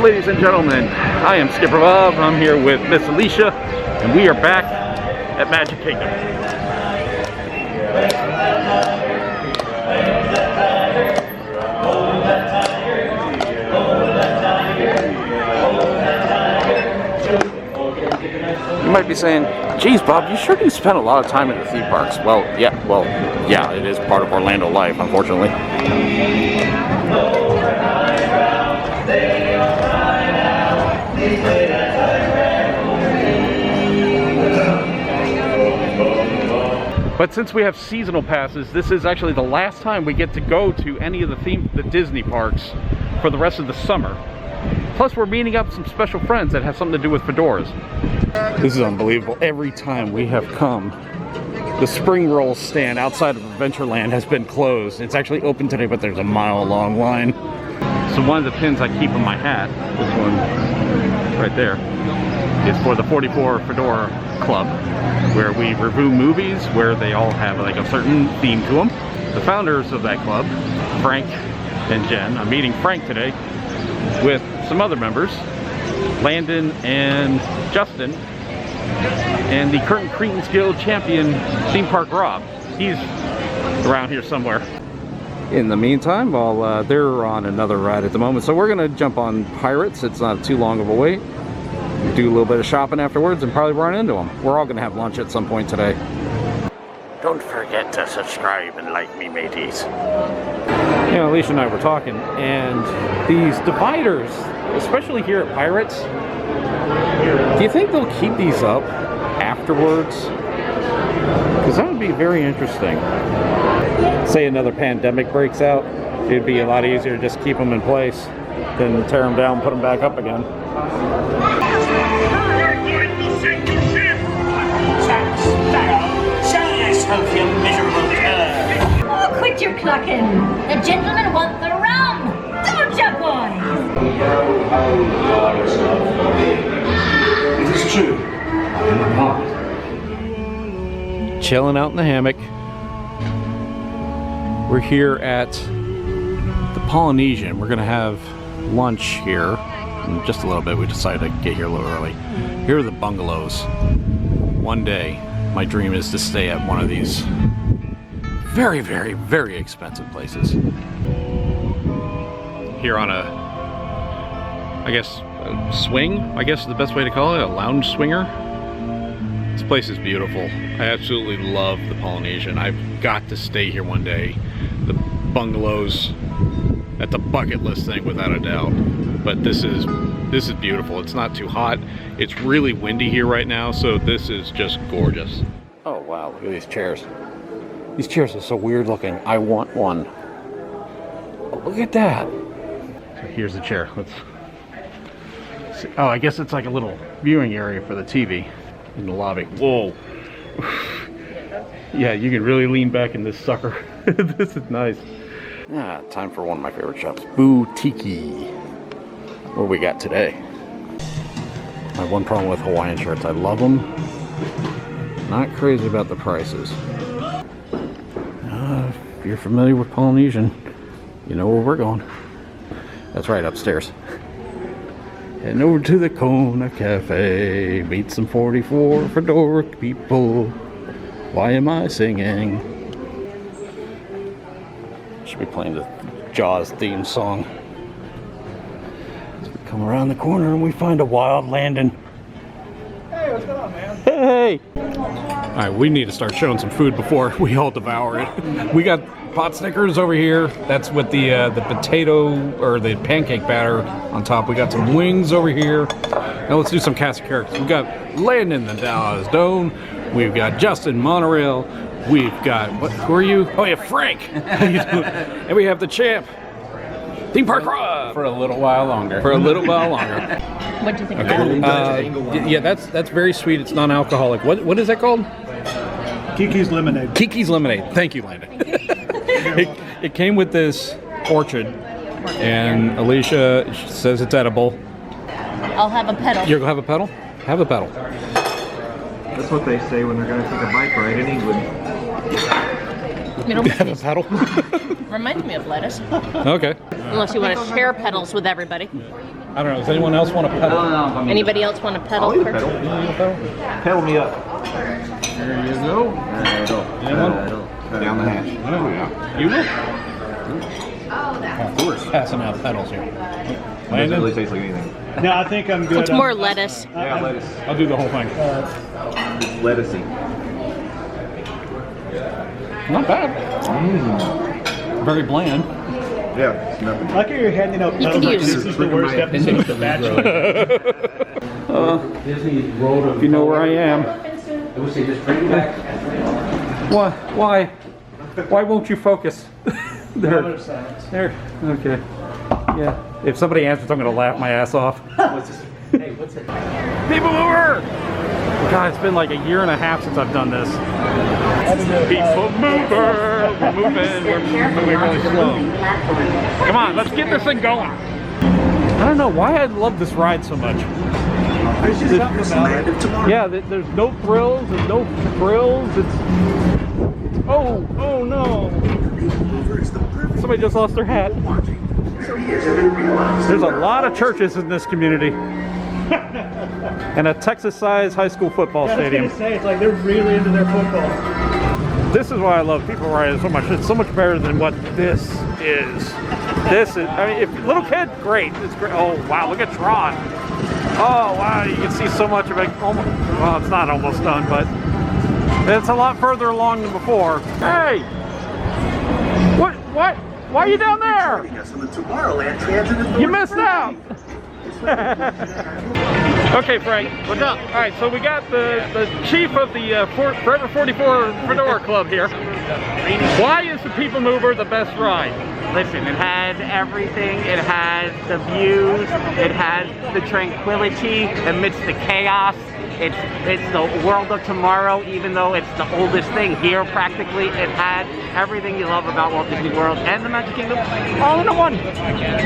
Ladies and gentlemen, I am Skipper Bob. I'm here with Miss Alicia, and we are back at Magic Kingdom. You might be saying, geez, Bob, you sure do spend a lot of time in the theme parks. Well, yeah, it is part of Orlando life, unfortunately. But since we have seasonal passes, this is actually the last time we get to go to any of the Disney parks for the rest of the summer. Plus, we're meeting up some special friends that have something to do with fedoras. This is unbelievable. Every time we have come, the spring roll stand outside of Adventureland has been closed. It's actually open today, but there's a mile-long line. So one of the pins I keep on my hat, this one right there, is for the 44 Fedora Club, where we review movies where they all have like a certain theme to them. The founders of that club, Frank and Jen, I'm meeting Frank today with some other members, Landon and Justin, and the Curtin Cretins Guild champion, Theme Park Rob. He's around here somewhere. In the meantime, while they're on another ride at the moment, so we're gonna jump on Pirates. It's not too long of a wait. Do a little bit of shopping afterwards and probably run into them. We're all gonna have lunch at some point today. Don't forget to subscribe and like me, mateys. You know, Alicia and I were talking, and these dividers, especially here at Pirates, do you think they'll keep these up afterwards? Because that would be very interesting. Say another pandemic breaks out, it'd be a lot easier to just keep them in place than tear them down and put them back up again. Oh, quit your clucking! The gentlemen want the rum! Don't ya, boys? It is true. I am not. Chilling out in the hammock. We're here at the Polynesian. We're gonna have lunch here in just a little bit. We decided to get here a little early. Here are the bungalows. One day, my dream is to stay at one of these very, very, very expensive places. Here on a, I guess, a swing, I guess is the best way to call it, a lounge swinger. This place is beautiful. I absolutely love the Polynesian. I've got to stay here one day. The bungalows, that's a bucket list thing without a doubt. But this is beautiful. It's not too hot. It's really windy here right now, so this is just gorgeous. Oh wow, look at these chairs. These chairs are so weird looking. I want one. Oh, look at that. So here's the chair. Let's see. Oh, I guess it's like a little viewing area for the TV in the lobby. Whoa. Yeah, you can really lean back in this sucker. This is nice. Ah, time for one of my favorite shops, Boutique. What we got today? My one problem with Hawaiian shirts, I love them. Not crazy about the prices. If you're familiar with Polynesian, you know where we're going. That's right, upstairs. Heading over to the Kona Cafe, meet some 44 Fedora people. Why am I singing? Should be playing the Jaws theme song. As we come around the corner and we find a wild Landon. Hey, what's going on, man? Hey! Alright, we need to start showing some food before we all devour it. We got pot stickers over here. That's with the potato or the pancake batter on top. We got some wings over here. Now let's do some cast of characters. We got Landon the Dallas Doan. We've got Justin Monorail. We've got, who are you? Oh yeah, Frank! How you doing? And we have the champ, Theme Park Rob! For a little while longer. For a little while longer. What do you think Okay. of that? Yeah, that's very sweet. It's non-alcoholic. What is that called? Kiki's Lemonade. Kiki's Lemonade. Thank you, Landon. It came with this orchard, and Alicia says it's edible. I'll have a pedal. You're gonna have a pedal? Have a pedal. That's what they say when they're going to take a bike ride in England. It'll Have a pedal? reminds me of lettuce. Okay. Unless you want to share pedals with everybody. I don't know. Does anyone else want a pedal? Anybody else want a pedal? I'll eat a first? pedal. Pedal me up. There you go. Anyone? Down the hatch. Oh, yeah. You will? Of course. Passing out pedals here. Doesn't really taste like anything. No, I think I'm good. It's more lettuce. Yeah, lettuce. I'll do the whole thing. It's lettucey. Not bad. Very bland. Yeah, it's nothing. I like how you're handing out You pedals could like use- this is the worst episode of The Bachelor. If you know where I am. Why? Why won't you focus? There. There. Okay. Yeah. If somebody answers, I'm gonna laugh my ass off. People mover! God, it's been like a year and a half since I've done this. People mover! We're moving really slow. Come on, let's get this thing going. I don't know why I love this ride so much. There's just something about it. Yeah, there's no thrills, there's no grills. It's oh no! Somebody just lost their hat. There's a lot of churches in this community, and a Texas-sized high school football I was stadium. gonna say, it's like they're really into their football. This is why I love people riding so much. It's so much better than what this is. This is, I mean, if little kid, great. It's great. Oh wow, look at Tron. Oh wow, you can see so much of it. Almost, well, it's not almost done, but it's a lot further along than before. Hey, what? Why are you down there? You missed out. Okay, Frank. What's up? All right, so we got the chief of the Forever 44 Fedora Club here. Why is the People Mover the best ride? Listen, it has everything. It has the views. It has the tranquility amidst the chaos. It's the world of tomorrow, even though it's the oldest thing here practically. It had everything you love about Walt Disney World and the Magic Kingdom all in one.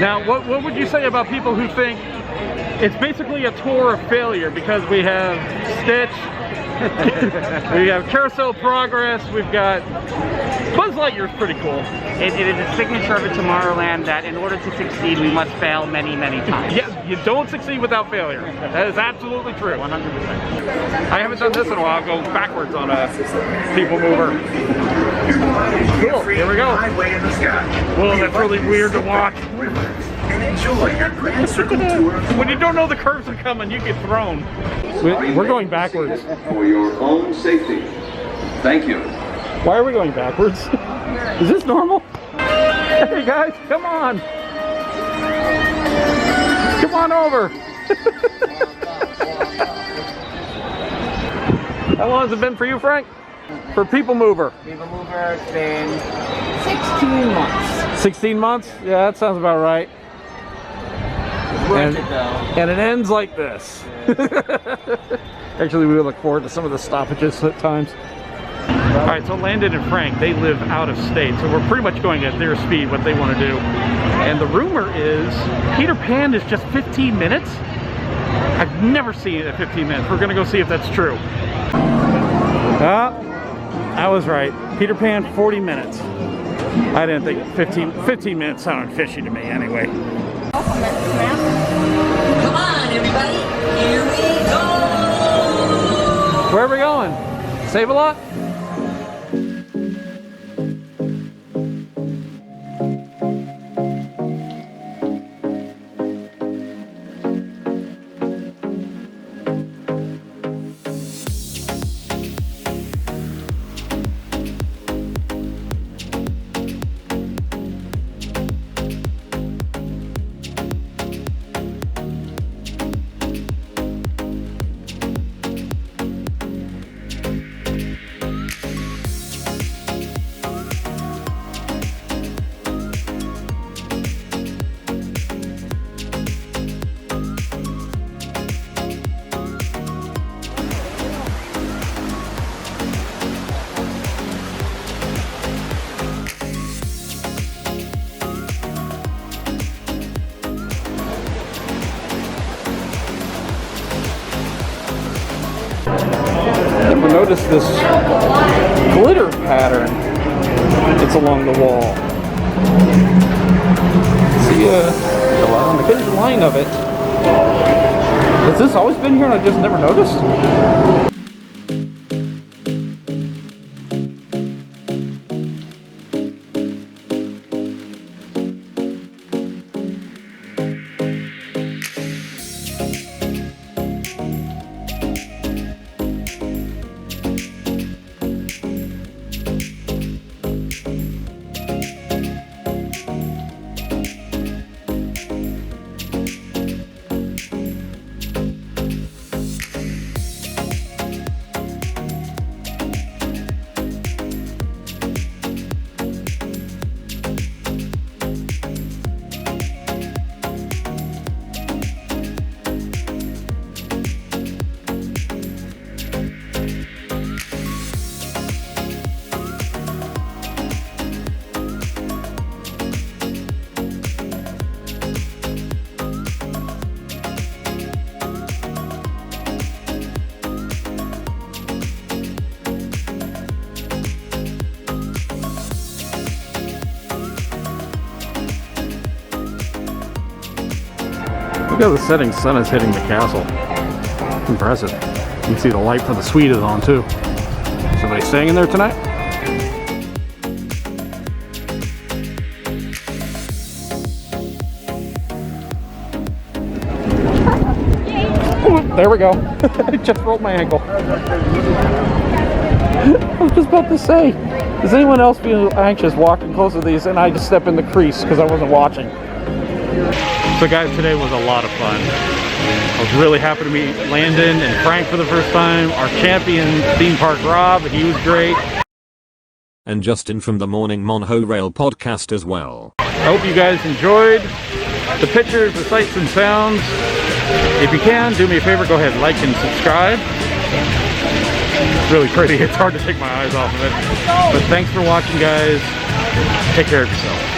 Now, what would you say about people who think it's basically a tour of failure because we have Stitch, we have Carousel Progress, we've got Buzz Lightyear's pretty cool. It is a signature of a Tomorrowland that in order to succeed, we must fail many, many times. Yes, you don't succeed without failure. That is absolutely true. 100%. I haven't done this in a while. I'll go backwards on a People Mover. Cool, here we go. Whoa, that's really weird to watch. When you don't know the curves are coming, you get thrown. We're going backwards. For your own safety. Thank you. Why are we going backwards? Is this normal? Hey guys, come on. Come on over. How long has it been for you, Frank? For People Mover? People Mover, it's been 16 months. 16 months? Yeah, that sounds about right. Worth it though. And it ends like this. Actually, we look forward to some of the stoppages at times. All right, so Landon and Frank, they live out of state, so we're pretty much going at their speed, what they want to do. And the rumor is Peter Pan is just 15 minutes. I've never seen it at 15 minutes. We're gonna go see if that's true. I was right. Peter Pan, 40 minutes. I didn't think 15 minutes sounded fishy to me anyway. Come on, everybody, here we go! Where are we going? Save-A-Lot? Ever notice this glitter pattern? It's along the wall. see a lot on the occasion line of it. Has this always been here and I just never noticed? Look how the setting sun is hitting the castle. Impressive. You can see the light from the suite is on too. Somebody staying in there tonight? Ooh, there we go. I just rolled my ankle. I was just about to say, does anyone else feel anxious walking close to these and I just step in the crease because I wasn't watching? So guys, today was a lot of fun. I was really happy to meet Landon and Frank for the first time. Our champion theme park Rob, he was great. And Justin from the Morning Monorail podcast as well. I hope you guys enjoyed the pictures, the sights and sounds. If you can, do me a favor, go ahead, like and subscribe. It's really pretty, it's hard to take my eyes off of it. But thanks for watching, guys. Take care of yourself.